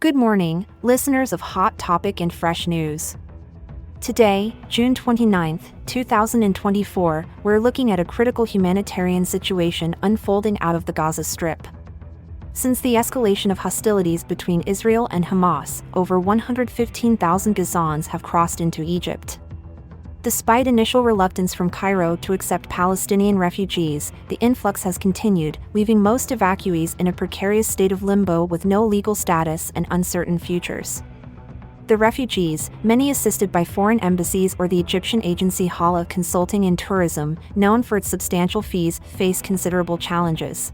Good morning, listeners of Hot Topic and Fresh News. Today, June 29, 2024, we're looking at a critical humanitarian situation unfolding out of the Gaza Strip. Since the escalation of hostilities between Israel and Hamas, over 115,000 Gaza's have crossed into Egypt. Despite initial reluctance from Cairo to accept Palestinian refugees, the influx has continued, leaving most evacuees in a precarious state of limbo with no legal status and uncertain futures. The refugees, many assisted by foreign embassies or the Egyptian agency Hala Consulting and Tourism, known for its substantial fees, face considerable challenges.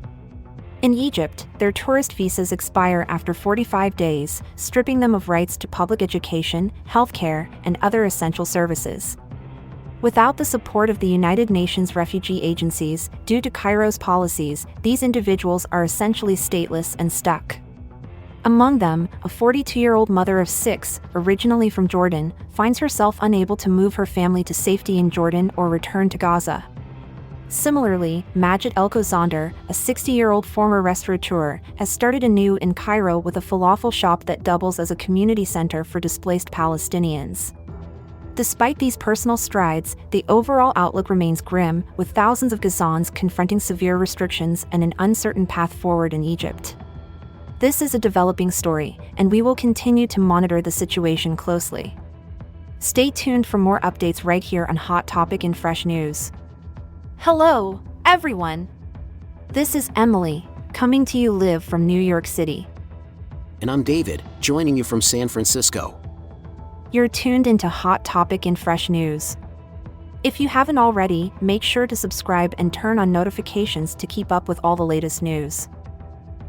In Egypt, their tourist visas expire after 45 days, stripping them of rights to public education, healthcare, and other essential services. Without the support of the United Nations refugee agencies, due to Cairo's policies, these individuals are essentially stateless and stuck. Among them, a 42-year-old mother of 6, originally from Jordan, finds herself unable to move her family to safety in Jordan or return to Gaza. Similarly, Majid El-Khozandar, a 60-year-old former restaurateur, has started anew in Cairo with a falafel shop that doubles as a community center for displaced Palestinians. Despite these personal strides, the overall outlook remains grim, with thousands of Gaza's confronting severe restrictions and an uncertain path forward in Egypt. This is a developing story, and we will continue to monitor the situation closely. Stay tuned for more updates right here on Hot Topic and Fresh News. Hello, everyone! This is Emily, coming to you live from New York City. And I'm David, joining you from San Francisco. You're tuned into Hot Topic and Fresh News. If you haven't already, make sure to subscribe and turn on notifications to keep up with all the latest news.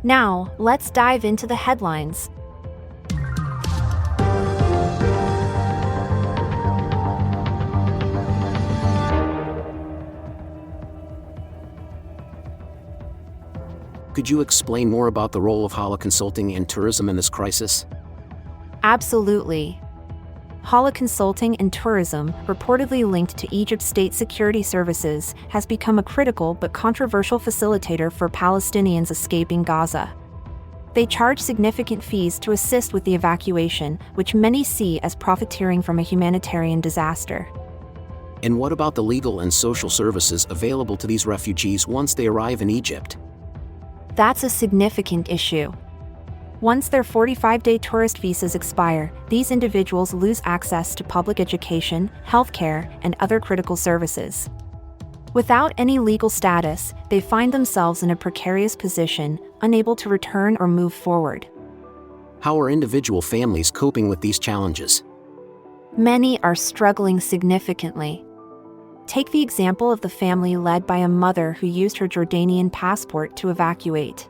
Now, let's dive into the headlines. Could you explain more about the role of Hala Consulting and Tourism in this crisis? Absolutely. Hala Consulting and Tourism, reportedly linked to Egypt's state security services, has become a critical but controversial facilitator for Palestinians escaping Gaza. They charge significant fees to assist with the evacuation, which many see as profiteering from a humanitarian disaster. And what about the legal and social services available to these refugees once they arrive in Egypt? That's a significant issue. Once their 45-day tourist visas expire, these individuals lose access to public education, healthcare, and other critical services. Without any legal status, they find themselves in a precarious position, unable to return or move forward. How are individual families coping with these challenges? Many are struggling significantly. Take the example of the family led by a mother who used her Jordanian passport to evacuate.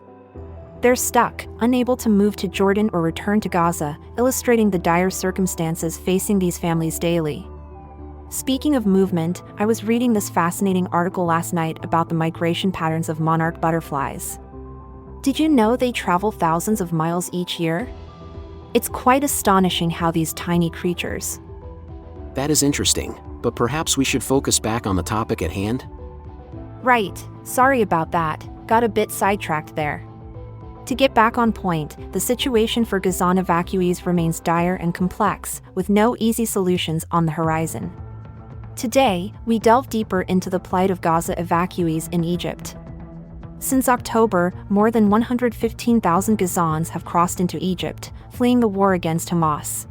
They're stuck, unable to move to Jordan or return to Gaza, illustrating the dire circumstances facing these families daily. Speaking of movement, I was reading this fascinating article last night about the migration patterns of monarch butterflies. Did you know they travel thousands of miles each year? It's quite astonishing how these tiny creatures. That is interesting, but perhaps we should focus back on the topic at hand? Right, sorry about that, got a bit sidetracked there. To get back on point, the situation for Gazan evacuees remains dire and complex, with no easy solutions on the horizon. Today, we delve deeper into the plight of Gaza evacuees in Egypt. Since October, more than 115,000 Gazans have crossed into Egypt, fleeing the war against Hamas.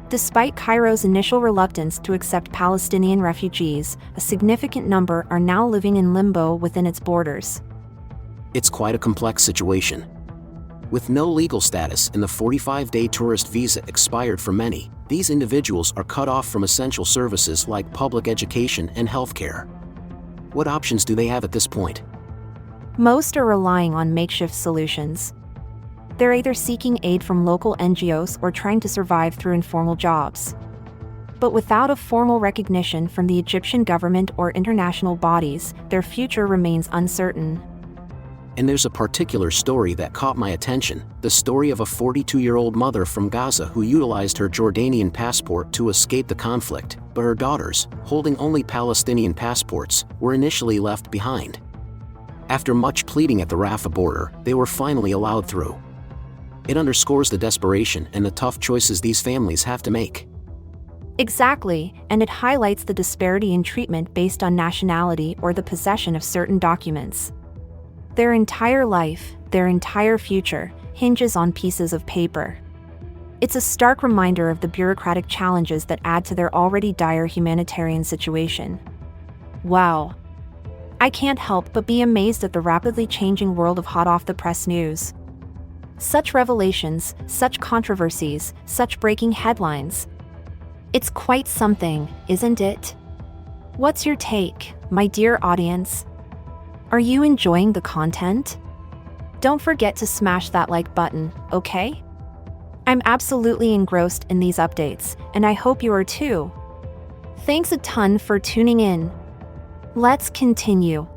Despite Cairo's initial reluctance to accept Palestinian refugees, a significant number are now living in limbo within its borders. It's quite a complex situation. With no legal status and the 45-day tourist visa expired for many, these individuals are cut off from essential services like public education and healthcare. What options do they have at this point? Most are relying on makeshift solutions. They're either seeking aid from local NGOs or trying to survive through informal jobs. But without a formal recognition from the Egyptian government or international bodies, their future remains uncertain. And there's a particular story that caught my attention, the story of a 42-year-old mother from Gaza who utilized her Jordanian passport to escape the conflict, but her daughters, holding only Palestinian passports, were initially left behind. After much pleading at the Rafah border, they were finally allowed through. It underscores the desperation and the tough choices these families have to make. Exactly, and it highlights the disparity in treatment based on nationality or the possession of certain documents. Their entire life, their entire future, hinges on pieces of paper. It's a stark reminder of the bureaucratic challenges that add to their already dire humanitarian situation. Wow. I can't help but be amazed at the rapidly changing world of hot-off-the-press news. Such revelations, such controversies, such breaking headlines. It's quite something, isn't it? What's your take, my dear audience? Are you enjoying the content? Don't forget to smash that like button, okay? I'm absolutely engrossed in these updates, and I hope you are too. Thanks a ton for tuning in. Let's continue.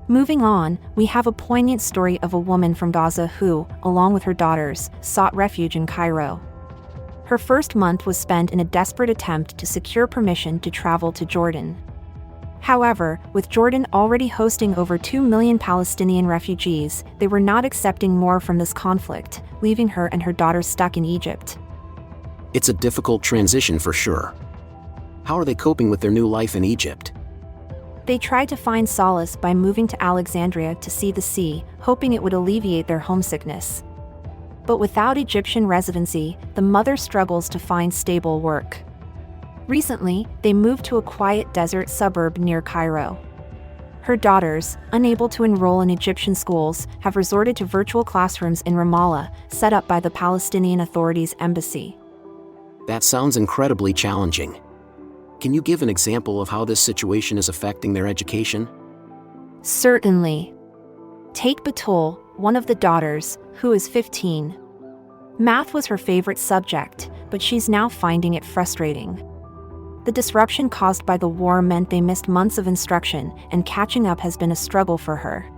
Moving on, we have a poignant story of a woman from Gaza who, along with her daughters, sought refuge in Cairo. Her first month was spent in a desperate attempt to secure permission to travel to Jordan. However, with Jordan already hosting over 2 million Palestinian refugees, they were not accepting more from this conflict, leaving her and her daughters stuck in Egypt. It's a difficult transition for sure. How are they coping with their new life in Egypt? They tried to find solace by moving to Alexandria to see the sea, hoping it would alleviate their homesickness. But without Egyptian residency, the mother struggles to find stable work. Recently, they moved to a quiet desert suburb near Cairo. Her daughters, unable to enroll in Egyptian schools, have resorted to virtual classrooms in Ramallah, set up by the Palestinian Authority's embassy. That sounds incredibly challenging. Can you give an example of how this situation is affecting their education? Certainly. Take Batul, one of the daughters, who is 15. Math was her favorite subject, but she's now finding it frustrating. The disruption caused by the war meant they missed months of instruction, and catching up has been a struggle for her.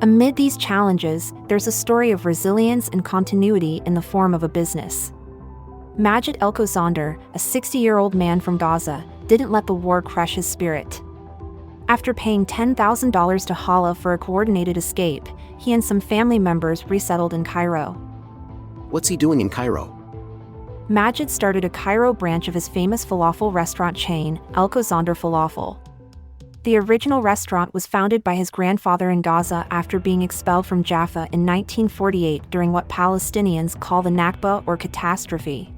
Amid these challenges, there's a story of resilience and continuity in the form of a business. Majid El-Khozandar, a 60-year-old man from Gaza, didn't let the war crush his spirit. After paying $10,000 to Hala for a coordinated escape, he and some family members resettled in Cairo. What's he doing in Cairo? Majid started a Cairo branch of his famous falafel restaurant chain, El-Khozandar Falafel. The original restaurant was founded by his grandfather in Gaza after being expelled from Jaffa in 1948 during what Palestinians call the Nakba or catastrophe.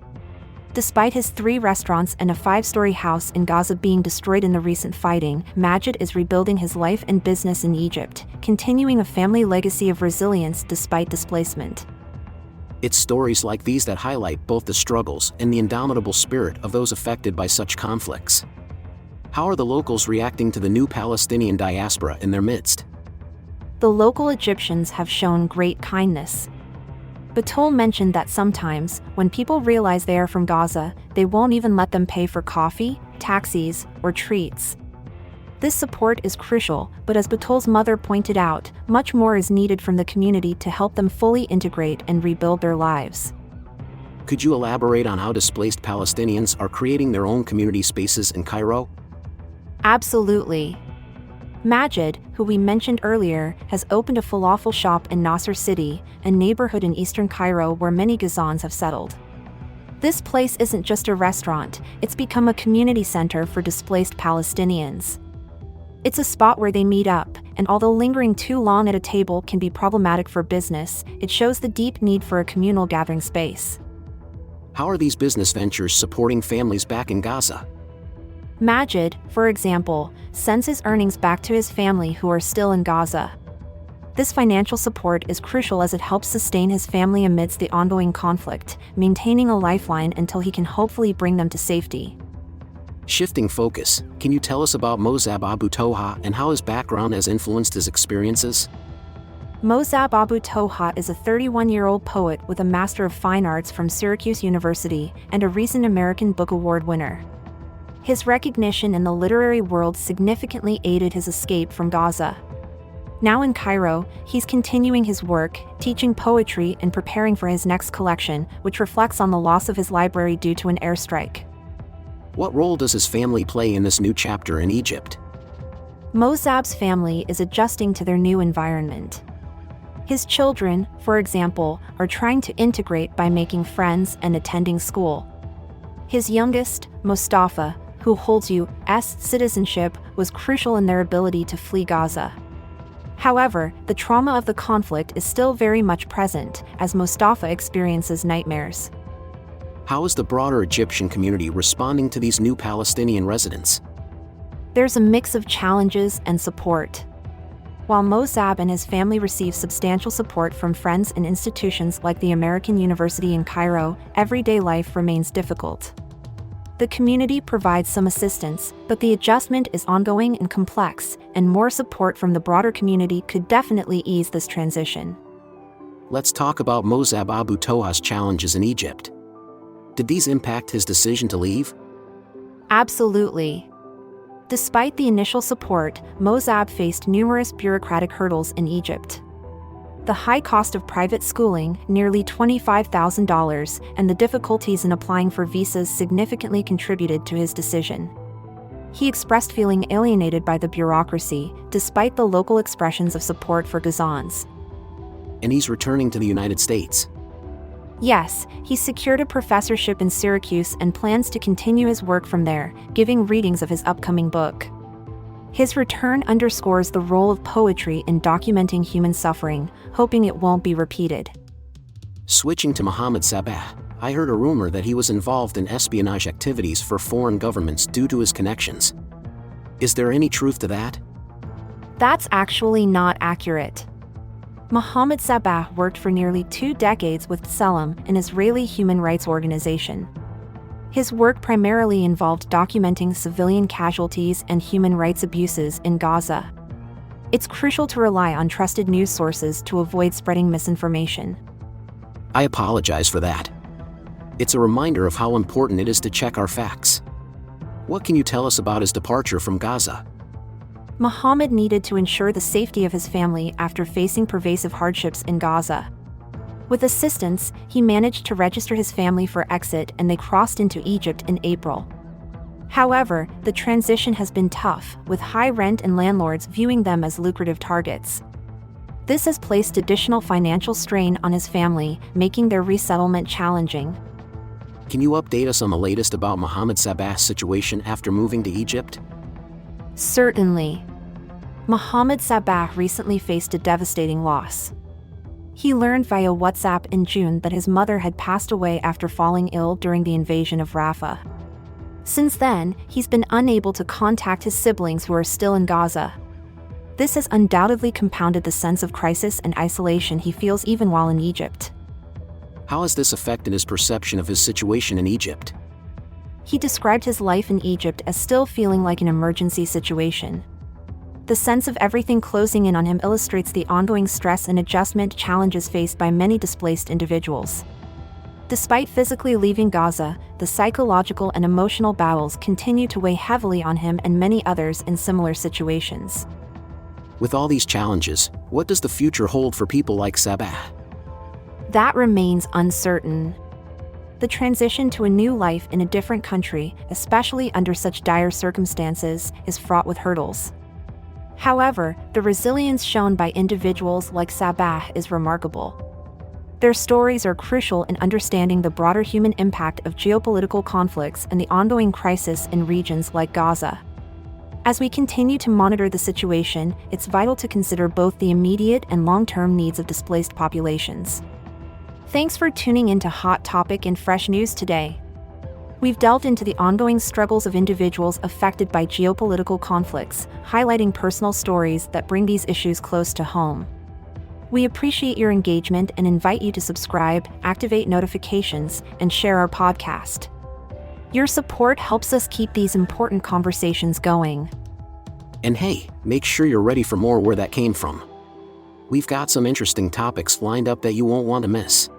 Despite his 3 restaurants and a 5-story house in Gaza being destroyed in the recent fighting, Majid is rebuilding his life and business in Egypt, continuing a family legacy of resilience despite displacement. It's stories like these that highlight both the struggles and the indomitable spirit of those affected by such conflicts. How are the locals reacting to the new Palestinian diaspora in their midst? The local Egyptians have shown great kindness. Batul mentioned that sometimes, when people realize they are from Gaza, they won't even let them pay for coffee, taxis, or treats. This support is crucial, but as Batul's mother pointed out, much more is needed from the community to help them fully integrate and rebuild their lives. Could you elaborate on how displaced Palestinians are creating their own community spaces in Cairo? Absolutely. Majid, who we mentioned earlier, has opened a falafel shop in Nasser City, a neighborhood in eastern Cairo where many Gaza's have settled. This place isn't just a restaurant, it's become a community center for displaced Palestinians. It's a spot where they meet up, and although lingering too long at a table can be problematic for business, it shows the deep need for a communal gathering space. How are these business ventures supporting families back in Gaza? Majid, for example, sends his earnings back to his family who are still in Gaza. This financial support is crucial as it helps sustain his family amidst the ongoing conflict, maintaining a lifeline until he can hopefully bring them to safety. Shifting focus, can you tell us about Mozab Abu Toha and how his background has influenced his experiences? Mozab Abu Toha is a 31-year-old poet with a Master of Fine Arts from Syracuse University and a recent American Book Award winner. His recognition in the literary world significantly aided his escape from Gaza. Now in Cairo, he's continuing his work, teaching poetry and preparing for his next collection, which reflects on the loss of his library due to an airstrike. What role does his family play in this new chapter in Egypt? Mozab's family is adjusting to their new environment. His children, for example, are trying to integrate by making friends and attending school. His youngest, Mustafa, who holds U.S. citizenship, was crucial in their ability to flee Gaza. However, the trauma of the conflict is still very much present, as Mustafa experiences nightmares. How is the broader Egyptian community responding to these new Palestinian residents? There's a mix of challenges and support. While Mosab and his family receive substantial support from friends and institutions like the American University in Cairo, everyday life remains difficult. The community provides some assistance, but the adjustment is ongoing and complex, and more support from the broader community could definitely ease this transition. Let's talk about Mosab Abu Toha's challenges in Egypt. Did these impact his decision to leave? Absolutely. Despite the initial support, Mosab faced numerous bureaucratic hurdles in Egypt. The high cost of private schooling, nearly $25,000, and the difficulties in applying for visas significantly contributed to his decision. He expressed feeling alienated by the bureaucracy, despite the local expressions of support for Gaza's. And he's returning to the United States. Yes, he secured a professorship in Syracuse and plans to continue his work from there, giving readings of his upcoming book. His return underscores the role of poetry in documenting human suffering, hoping it won't be repeated. Switching to Mohammed Sabah, I heard a rumor that he was involved in espionage activities for foreign governments due to his connections. Is there any truth to that? That's actually not accurate. Mohammed Sabah worked for nearly 2 decades with Selam, an Israeli human rights organization. His work primarily involved documenting civilian casualties and human rights abuses in Gaza. It's crucial to rely on trusted news sources to avoid spreading misinformation. I apologize for that. It's a reminder of how important it is to check our facts. What can you tell us about his departure from Gaza? Mohammed needed to ensure the safety of his family after facing pervasive hardships in Gaza. With assistance, he managed to register his family for exit and they crossed into Egypt in April. However, the transition has been tough, with high rent and landlords viewing them as lucrative targets. This has placed additional financial strain on his family, making their resettlement challenging. Can you update us on the latest about Mohammed Sabah's situation after moving to Egypt? Certainly. Mohammed Sabah recently faced a devastating loss. He learned via WhatsApp in June that his mother had passed away after falling ill during the invasion of Rafah. Since then, he's been unable to contact his siblings who are still in Gaza. This has undoubtedly compounded the sense of crisis and isolation he feels even while in Egypt. How has this affected his perception of his situation in Egypt? He described his life in Egypt as still feeling like an emergency situation. The sense of everything closing in on him illustrates the ongoing stress and adjustment challenges faced by many displaced individuals. Despite physically leaving Gaza, the psychological and emotional battles continue to weigh heavily on him and many others in similar situations. With all these challenges, what does the future hold for people like Sabah? That remains uncertain. The transition to a new life in a different country, especially under such dire circumstances, is fraught with hurdles. However, the resilience shown by individuals like Sabah is remarkable. Their stories are crucial in understanding the broader human impact of geopolitical conflicts and the ongoing crisis in regions like Gaza. As we continue to monitor the situation, it's vital to consider both the immediate and long-term needs of displaced populations. Thanks for tuning into Hot Topic and Fresh News today. We've delved into the ongoing struggles of individuals affected by geopolitical conflicts, highlighting personal stories that bring these issues close to home. We appreciate your engagement and invite you to subscribe, activate notifications, and share our podcast. Your support helps us keep these important conversations going. And hey, make sure you're ready for more Where That Came From. We've got some interesting topics lined up that you won't want to miss.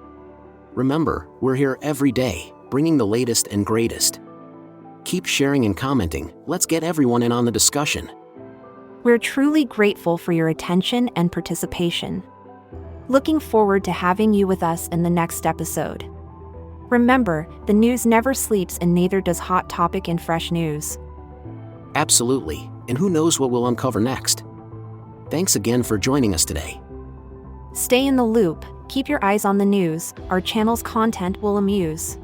Remember, we're here every day, bringing the latest and greatest. Keep sharing and commenting, let's get everyone in on the discussion. We're truly grateful for your attention and participation. Looking forward to having you with us in the next episode. Remember, the news never sleeps and neither does Hot Topic and Fresh News. Absolutely, and who knows what we'll uncover next. Thanks again for joining us today. Stay in the loop, keep your eyes on the news, our channel's content will amuse.